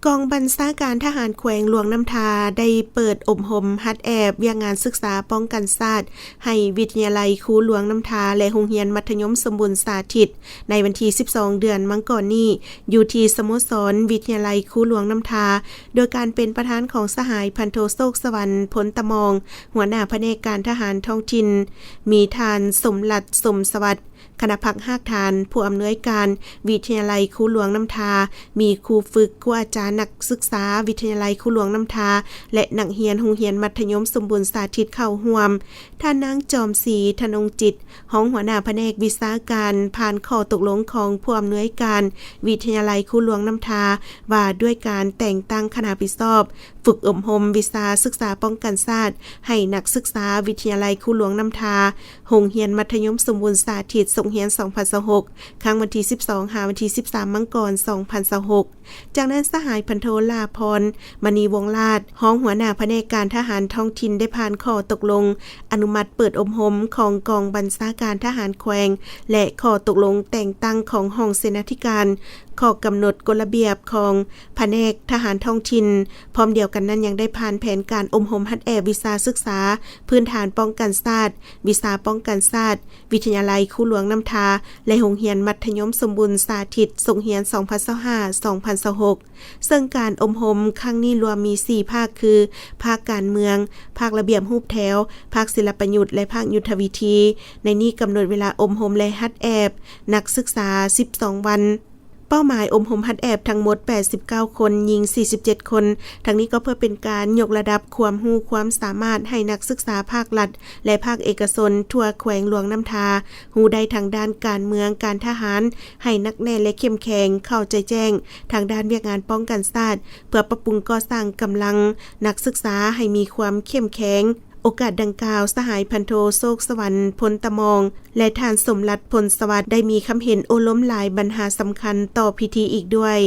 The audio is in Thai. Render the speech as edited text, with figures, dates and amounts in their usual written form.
กองบัญชาการทหารแขวงหลวงน้ำทาได้เปิดอบรมฮัดแอบเวียงงานศึกษาป้องกันชาติให้วิทยาลัยครูหลวงน้ำทาและโรงเรียนมัธยมสมบูรณ์สาธิตในวันที่12เดือนมังกรนี้อยู่ที่สโมสรวิทยาลัยครูหลวงน้ำทาโดยการเป็นประธานของสหายพันโทโศกสวรรค์พลตะมองหัวหน้าแผนกการทหารท้องถิ่นมีทานสมรัตน์สมสวัสดิ์คณะพักหากฐานผู้อำนวยการวิทยาลัยครูหลวงน้ำทามีครูฝึกครูอาจารย์นักศึกษาวิทยาลัยครูหลวงน้ำทาและนักเรียนโรงเรียนมัธยมสมบูรณ์สาธิตเข้าร่วมท่านนางจอมศรีธนงจิตห้องหัวหน้าแผนกวิชาการผ่านข้อตกลงของผู้อำนวยการวิทยาลัยครูหลวงน้ำทาว่าด้วยการแต่งตั้งคณะผิดชอบฝึกอบรมวิชาศึกษาป้องกันชาติให้นักศึกษาวิทยาลัยครูหลวงน้ำทาโรงเรียนมัธยมสมบูรณ์สาธิตส่งเรียน2026ครั้งวันที่12หาวันที่13มังกร2026จากนั้นสหายพันโทลาพรมณีวงศ์ลาดห้องหัวหน้าแผนกการทหารท้องถิ่นได้ผ่านข้อตกลงอนุมัติเปิดอบรมของกองบัญชาการทหารแขวงและข้อตกลงแต่งตั้งของห้องเสนาธิการข้อกำหนดกฎระเบียบของแผนกทหารท้องถิ่นพร้อมเดียวกันนั้นยังได้ผ่านแผนการอบรมฮัดแอบวิชาศึกษาพื้นฐานป้องกันชาติวิชาป้องกันชาติวิทยาลัยครูหลวงน้ำทาและโรงเรียนมัธยมสมบูรณ์สาธิตส่งเรียน2025-2026ซึ่งการอบรมครั้งนี้รวมมี4ภาคคือภาคการเมืองภาคระเบียบรูปแถวภาคศิลปยุทธ์และภาคยุทธวิธีในนี้กำหนดเวลาอบรมและฮัดแอบนักศึกษา12วันเป้าหมายอบรมฮัดแอบทั้งหมด89คนหญิง47คนทั้งนี้ก็เพื่อเป็นการยกระดับความรู้ความสามารถให้นักศึกษาภาครัฐและภาคเอกชนทั่วแขวงหลวงน้ำทารู้ได้ทางด้านการเมืองการทหารให้นักแน่และเข้มแข็งเข้าใจแจ้งทางด้านเวียกงานป้องกันชาติเพื่อปรับปรุงก่อสร้างกำลังนักศึกษาให้มีความเข้มแข็งโอกาสดังกล่าวสหายพันโทโศกสวรรค์พลตะมองและท่านสมรัตน์พลสวัสดิ์ได้มีคำเห็นโอล้มหลายปัญหาสำคัญต่อพิธีอีกด้วย